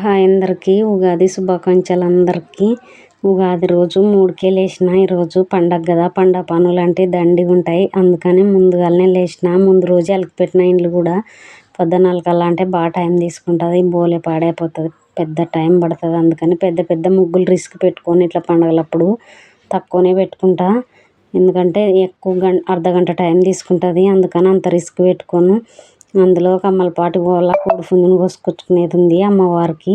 Hi అందరికీ ఉగాది శుభాకాంక్షలు అందరికీ. ఉగాది రోజు 3కే లేచిన. ఈరోజు పండగ కదా, పండగ పనులు అంటే దండిగా ఉంటాయి. అందుకని ముందుగానే లేచిన. ముందు రోజు అలికి పెట్టిన ఇండ్లు కూడా పొద్దున అలకల్లా అంటే బాగా టైం తీసుకుంటుంది, బోలే పాడైపోతుంది, పెద్ద టైం పడుతుంది. అందుకని పెద్ద పెద్ద ముగ్గులు రిస్క్ పెట్టుకొని ఇట్లా పండగలప్పుడు తక్కువనే పెట్టుకుంటా. ఎందుకంటే ఎక్కువ అర్ధగంట టైం తీసుకుంటుంది, అందుకని అంత రిస్క్ పెట్టుకోను. అందులో కమ్మలపాటి పోవాల, కోడి పుంజును కోసుకొచ్చుకునేది ఉంది అమ్మవారికి.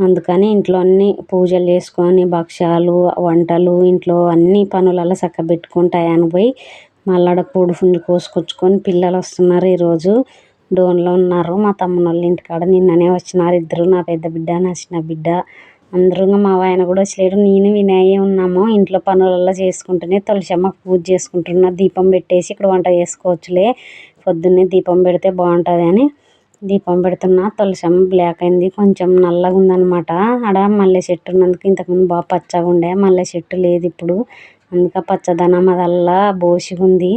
అందుకని ఇంట్లో అన్నీ పూజలు చేసుకొని భక్షాలు వంటలు ఇంట్లో అన్ని పనులలో చక్కబెట్టుకొని టయానికి పోయి మళ్ళీ కోడి పుంజు కోసుకొచ్చుకొని పిల్లలు వస్తున్నారు. ఈరోజు డోన్లో ఉన్నారు. మా తమ్ముని వాళ్ళ ఇంటికాడ నిన్ననే వచ్చినారు ఇద్దరు, నా పెద్ద బిడ్డ నా చిన్న బిడ్డ. అందరూ మా ఆయన కూడా వచ్చలేడు, నేను వినయే ఉన్నాము. ఇంట్లో పనులలో చేసుకుంటూనే తులసమ్మకు పూజ చేసుకుంటున్నా. దీపం పెట్టేసి ఇక్కడ వంట చేసుకోవచ్చులే, పొద్దున్నే దీపం పెడితే బాగుంటుంది అని దీపం పెడుతున్నా. తులసమ్మ బ్లాక్ అయింది, కొంచెం నల్లగా ఉందన్నమాట. ఆడ మల్లె చెట్టు ఉన్నందుకు ఇంతకుముందు బాగా పచ్చగా ఉండే, మల్లె చెట్టు లేదు ఇప్పుడు. అందుకే పచ్చదనం అదల్లా బోసిగా ఉంది.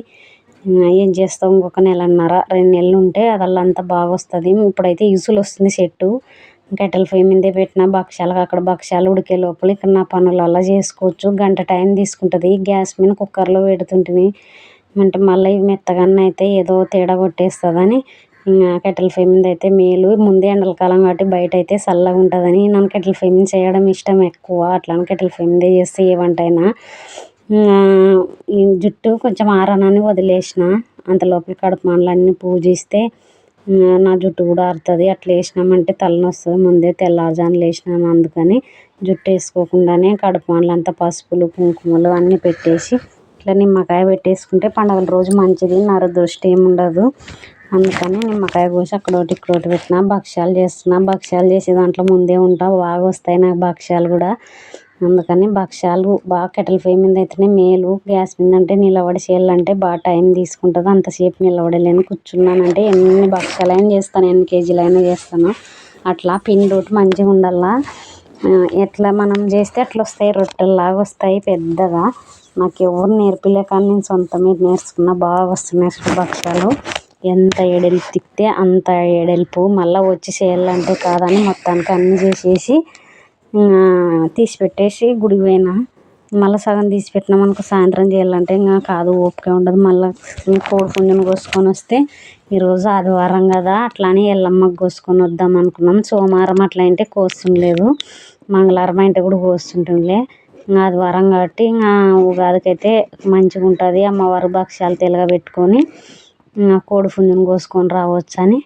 ఏం చేస్తాం, ఇంకొక నెలన్నర 2 నెలలు ఉంటే అదల్లా అంతా బాగా వస్తుంది. ఇప్పుడైతే ఇసులు వస్తుంది చెట్టు. కట్టెల పొయ్యి మీదే పెట్టిన భక్షాలకు, అక్కడ భక్షాలు ఉడికే లోపల ఇక్కడ నా పనులల్లా చేసుకోవచ్చు. గంట టైం తీసుకుంటుంది. గ్యాస్ మీద కుక్కర్లో పెడుతుంటుంది అంటే మళ్ళీ ఇవి మెత్తగన్న అయితే ఏదో తేడా కొట్టేస్తుందని కట్టెల పొయ్యి మీద అయితే మేలు. ముందే ఎండలకాలం కాబట్టి బయట అయితే చల్లగా ఉంటుందని నాకు కట్టెల పొయ్యి మీద చేయడం ఇష్టం ఎక్కువ. అట్లా కట్టెల పొయ్యి మీద చేస్తే ఏ వంట అయినా. ఈ జుట్టు కొంచెం ఆరనని వదిలేసిన, అంతలోపల కడుపు మండలన్నీ పూజిస్తే నా జుట్టు కూడా ఆరుతుంది. అట్లా వేసినామంటే తలనొస్తుంది. ముందే తెల్లారుజామున లేచినాను, అందుకని జుట్టు వేసుకోకుండానే కడుపు మండలంతా పసుపులు కుంకుమలు అన్నీ పెట్టేసి ఇట్లా నిమ్మకాయ పెట్టేసుకుంటే పండుగల రోజు మంచిది, నరదృష్టి ఏమి ఉండదు. అందుకని నిమ్మకాయ కోసి అక్కడోటి ఇక్కడోటి పెట్టిన. భక్షాలు చేస్తున్నా. భక్షాలు చేసే దాంట్లో ముందే ఉంటా, బాగా వస్తాయి నాకు భక్షాలు కూడా. అందుకని భక్షాలు బాగా కట్టెల పొయ్యి మీద అయితేనే మేలు. గ్యాస్ మీద అంటే నిలబడి చేయాలంటే బాగా టైం తీసుకుంటుంది. అంతసేపు నిలబడలేను, కూర్చున్నానంటే ఎన్ని భక్షాలైనా చేస్తాను, ఎన్ని కేజీలైనా చేస్తాను. అట్లా పిండి ఒకటి మంచిగా ఉండాలా. ఎట్లా మనం చేస్తే అట్లా వస్తాయి, రొట్టెల్లాగా వస్తాయి పెద్దగా. నాకు ఎవరు నేర్పిలే, కానీ నేను సొంతంగా నేర్చుకున్నా. బాగా వస్తున్నాయి భక్షాలు. ఎంత ఎడల్పు తిక్కితే అంత ఎడల్పు. మళ్ళీ వచ్చి చేయాలంటే కాదని మొత్తానికి అన్నీ చేసేసి తీసి పెట్టేసి గుడికి పోయినా. మళ్ళీ సగం తీసి పెట్టినాం అనుకో, సాయంత్రం చేయాలంటే ఇంకా కాదు, ఓపిక ఉండదు. మళ్ళీ కోడి పుంజును కోసుకొని వస్తే ఈరోజు ఆదివారం కదా, అట్లా అని ఎల్లమ్మకు కోసుకొని వద్దాం అనుకున్నాం. సోమవారం అట్లా అంటే కోస్తుండలేదు, మంగళవారం అంటే కూడా కోస్తుంటుండలే. ఆదివారం కాబట్టి ఇంకా ఉగాదికి అయితే మంచిగా ఉంటుంది. అమ్మవారు భక్షాలు తెలగ పెట్టుకొని కోడి పుంజును కోసుకొని రావచ్చు అని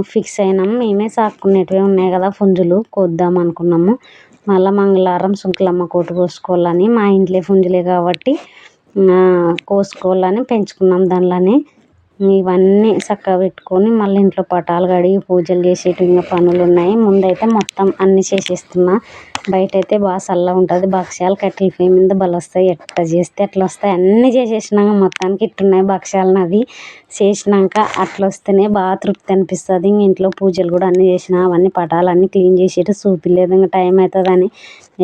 ఫిక్స్ అయినాం. మేమే సాక్కునేటివే ఉన్నాయి కదా పుంజులు, కోద్దాం అనుకున్నాము. మళ్ళీ మంగళవారం శుక్లమ్మ కోటి కోసుకోవాలని, మా ఇంట్లో పుంజులే కాబట్టి కోసుకోవాలని పెంచుకున్నాం దానిలోనే. ఇవన్నీ చక్కగా పెట్టుకొని మళ్ళీ ఇంట్లో పటాలు కడిగి పూజలు చేసేటివి ఇంకా పనులు ఉన్నాయి. ముందైతే మొత్తం అన్నీ చేసేస్తున్నా. బయట అయితే బాగా చల్లగా ఉంటుంది. భక్షాలు కట్టెల పొయ్యి మీద బలు వస్తాయి, ఎట్లా చేస్తే అట్లా వస్తాయి. అన్నీ చేసేసినాక మొత్తానికి ఇట్టున్నాయి భక్షాలు. అది చేసినాక అట్లా వస్తేనే బాగా తృప్తి అనిపిస్తుంది. ఇంట్లో పూజలు కూడా అన్నీ చేసిన, అవన్నీ పటాలు అన్నీ క్లీన్ చేసేటి చూపిలేదు, ఇంకా టైం అవుతుందని.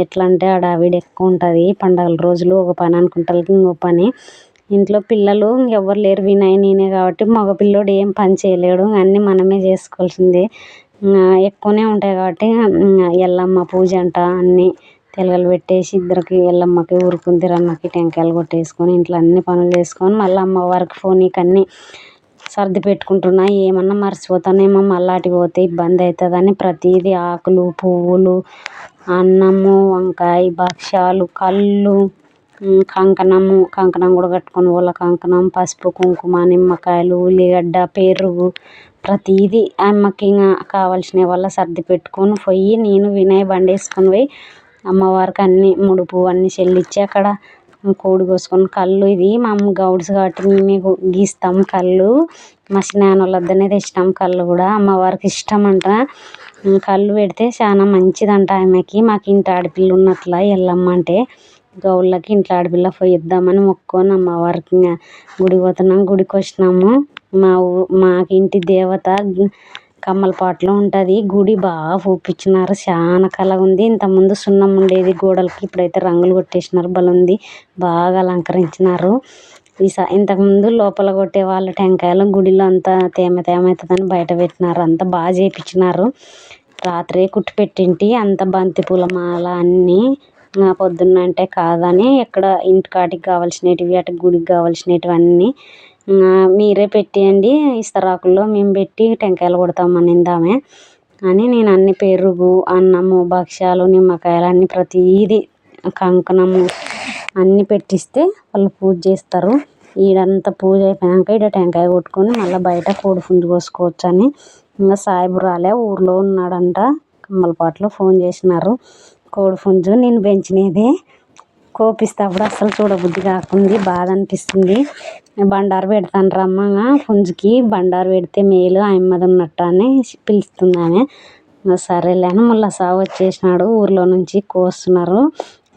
ఎట్లా అంటే హడావిడి ఎక్కువ ఉంటుంది పండుగల రోజులు. ఒక పని అనుకుంటారు ఇంకో పని. ఇంట్లో పిల్లలు ఎవరు లేరు, వినయ్ నేనే కాబట్టి మగ పిల్లోడు ఏం పని చేయలేడు, అన్నీ మనమే చేసుకోవాల్సిందే. ఎక్కువనే ఉంటాయి కాబట్టి ఎల్లమ్మ పూజ అంట అన్నీ తెలగలు పెట్టేసి ఇద్దరికి ఎల్లమ్మకి ఊరుకుందిరమ్మకి టెంకాయలు కొట్టేసుకొని ఇంట్లో అన్ని పనులు చేసుకొని మళ్ళీ అమ్మవారికి ఫోన్కి అన్నీ సర్ది పెట్టుకుంటున్నా. ఏమన్నా మర్చిపోతానేమో, మళ్ళీ అటు పోతే ఇబ్బంది అవుతుందని ప్రతిదీ ఆకులు పువ్వులు అన్నము వంకాయ భక్షాలు కళ్ళు కంకణం కూడా కట్టుకొని వాళ్ళ కంకణం పసుపు కుంకుమ నిమ్మకాయలు ఉల్లిగడ్డ పెరుగు ప్రతిదీ అమ్మకి ఇంకా కావాల్సిన వల్ల సర్ది పెట్టుకొని పోయి నేను వినయ్ బండి వేసుకొని పోయి అమ్మవారికి అన్నీ ముడుపు అన్నీ చెల్లించి అక్కడ కోడి కోసుకొని కళ్ళు. ఇది మా అమ్మ గౌడ్స్ కాబట్టి మేమే గీస్తాం కళ్ళు. మా చిన్నాన్న వాళ్ళ వద్దనే తెచ్చినాం కళ్ళు కూడా. అమ్మవారికి ఇష్టం అంట కళ్ళు పెడితే చాలా మంచిదంట ఆమెకి. మాకు ఇంటి ఆడపిల్ల ఉన్నట్ల ఎల్లమ్మ అంటే, గౌళ్ళకి ఇంట్లో ఆడపిల్ల పోయిద్దామని మొక్కుకొని అమ్మవారికి ఇంకా గుడికి పోతున్నాం. గుడికి వచ్చినాము. మాకు ఇంటి దేవత కమ్మలపాటలో ఉంటుంది. గుడి బాగా పూపించినారు, చాలా కళగా ఉంది. ఇంతకుముందు సున్నం ఉండేది గోడలకి, ఇప్పుడైతే రంగులు కొట్టేసినారు, బలుంది బాగా అలంకరించినారు. ఇంతకుముందు లోపల కొట్టే వాళ్ళ టెంకాయలు గుడిలో అంతా తేమ తేమ అవుతుందని బయట పెట్టినారు. అంతా బాగా చేయించినారు. రాత్రే కుట్టి పెట్టింటి అంత బంతిపూల మాల అన్నీ పొద్దున్న అంటే కాదని ఎక్కడ ఇంటికాటికి కావాల్సినవి అటు గుడికి కావాల్సినవి అన్నీ మీరే పెట్టేయండి ఇస్తరాకుల్లో మేము పెట్టి టెంకాయలు కొడతామనింది ఆమె అని నేను అన్ని పెరుగు అన్నము భక్ష్యాలు నిమ్మకాయలు అన్నీ ప్రతిదీ కంకణము అన్నీ పెట్టిస్తే వాళ్ళు పూజ చేస్తారు. ఈడంతా పూజ అయిపోయాక ఈడ టెంకాయ కొట్టుకొని మళ్ళీ బయట కోడిపుంజు కోసుకోవచ్చు అని ఇంకా సాయిబు రాలే ఊర్లో ఉన్నాడంట. కమ్మలపాటలో ఫోన్ చేసినారు. కోడిపుంజు నేను పెంచినదే కోపిస్తే అప్పుడు అస్సలు చూడబుద్ధి కాకుంది, బాధ అనిపిస్తుంది. బండారు పెడతాను రమ్మగా పుంజుకి బండారు పెడితే మేలు అమ్మది ఉన్నట్టు అని పిలుస్తుంది ఆమె. సరేలే అని ముళ్ళ సాగు వచ్చేసినాడు ఊర్లో నుంచి కోస్తున్నారు.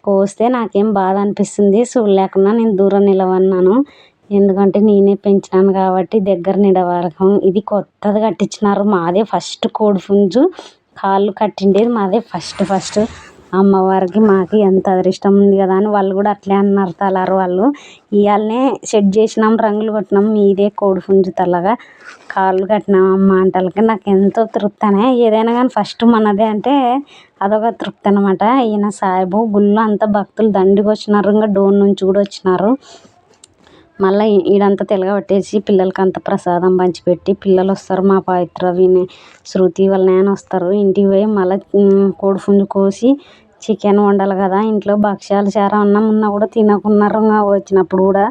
కోస్తే నాకేం బాధ అనిపిస్తుంది చూడలేకున్నా నేను దూరం నిలవన్నాను. ఎందుకంటే నేనే పెంచినాను కాబట్టి దగ్గర నిలవరకం. ఇది కొత్తది కట్టించినారు మాదే ఫస్ట్ కోడిపుంజు కాళ్ళు కట్టిండేది మాదే ఫస్ట్ అమ్మవారికి మాకు ఎంత అదృష్టం ఉంది కదా అని వాళ్ళు కూడా అట్లే అన్నారు తలారు వాళ్ళు. ఇవాళనే సెట్ చేసినాం రంగులు కొట్టినాం మీదే కోడిపుంజు తలగా కాళ్ళు కట్టినాం అమ్మ అంటలకి నాకు ఎంతో తృప్తి అనే ఏదైనా కానీ ఫస్ట్ మనదే అంటే అదొక తృప్తి అనమాట. ఈయన సాయిబు గుళ్ళో అంతా భక్తులు దండిగా వచ్చినారు. ఇంకా డోన్ నుంచి కూడా వచ్చినారు. మళ్ళీ ఈడంతా తెలగబట్టేసి పిల్లలకి అంత ప్రసాదం పంచిపెట్టి పిల్లలు వస్తారు. మా పవిత్ర విని శృతి వాళ్ళ నాన్న వస్తారు. ఇంటికి పోయి మళ్ళీ కోడిపుంజు కోసి చికెన్ వండాలి కదా. ఇంట్లో భక్ష్యాలు చారా అన్నం ఉన్నా కూడా తినకున్నారు. వచ్చినప్పుడు కూడా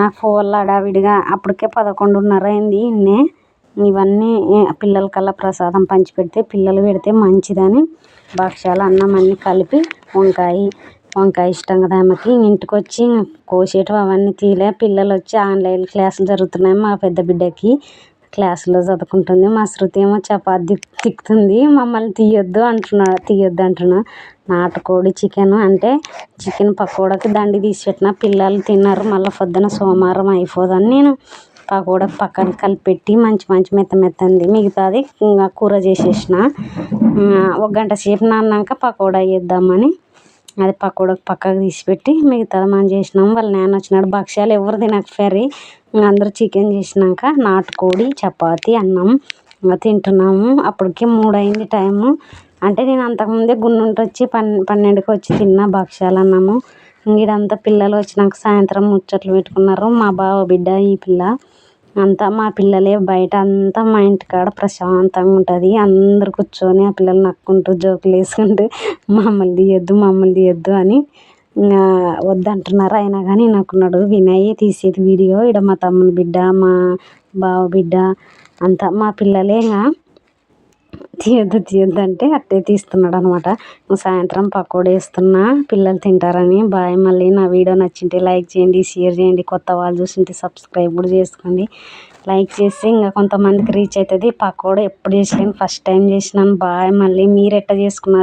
నాకు ఫోన్లో హడావిడిగా అప్పటికే 11:30 అయింది. ఇవన్నీ పిల్లలకల్లా ప్రసాదం పంచిపెడితే పిల్లలు పెడితే మంచిదని భక్ష్యాలు అన్నం అన్నీ కలిపి వంకాయ ఇష్టం కదా ఆమెకి. ఇంటికి వచ్చి కోసేటివి అవన్నీ తీలే. పిల్లలు వచ్చి ఆన్లైన్ క్లాసులు జరుగుతున్నాయి. మా పెద్ద బిడ్డకి క్లాసులో చదువుకుంటుంది. మా శృతి ఏమో చపాతి తిక్కుతుంది. మమ్మల్ని తీయొద్దు అంటున్నా. నాటుకోడి చికెన్ అంటే చికెన్ పకోడాకి దండి తీసి పెట్టిన పిల్లలు తిన్నారు. మళ్ళీ పొద్దున సోమవారం అయిపోదని నేను పకోడాకి పక్కన కలిపి పెట్టి మంచి మెత్తంది మిగతాది ఇంకా కూర చేసేసిన. 1 గంట సేపు నాన్నాక పకోడా చేద్దామని అది పకోడాకి పక్కకు తీసిపెట్టి మిగతాది మనం చేసినాము. వాళ్ళ నాన్న వచ్చినాడు. భక్ష్యాలు ఎవరు తినకపోయారు. అందరూ చికెన్ చేసినాక నాటుకోడి చపాతి అన్నం తింటున్నాము. అప్పటికే 3 అయింది టైము. అంటే నేను అంతకుముందే గుండుంటి వచ్చి 12కి వచ్చి తిన్నా భక్ష్యాలు అన్నము. ఈడంతా పిల్లలు వచ్చినాక సాయంత్రం ముచ్చట్లు పెట్టుకున్నారు. మా బావ బిడ్డ ఈ పిల్ల అంతా మా పిల్లలే. బయట అంతా మా ఇంటికాడ ప్రశాంతంగా ఉంటుంది. అందరు కూర్చొని ఆ పిల్లలు నక్కుంటూ జోకులు వేసుకుంటూ మమ్మల్ని తీయొద్దు అని ఇంకా వద్దంటున్నారు. అయినా కానీ నాకున్నాడు వినయ్ తీసేది వీడియో. ఇక్కడ మా తమ్ముని బిడ్డ మా బావ బిడ్డ అంతా మా పిల్లలే. తీయొద్దు అంటే అట్టే తీస్తున్నాడు అనమాట. సాయంత్రం పకోడీ వేస్తున్నా పిల్లలు తింటారని. బాయ్. మళ్ళీ నా వీడియో నచ్చింటే లైక్ చేయండి, షేర్ చేయండి. కొత్త వాళ్ళు చూసింటే సబ్స్క్రైబ్ కూడా చేసుకోండి. లైక్ చేసి ఇంకా కొంతమందికి రీచ్ అవుతుంది. పకోడీ ఎప్పుడు చేసలేను ఫస్ట్ టైం చేసినాను. బాయ్. మళ్ళీ మీరు ఎట్లా చేసుకున్నారు?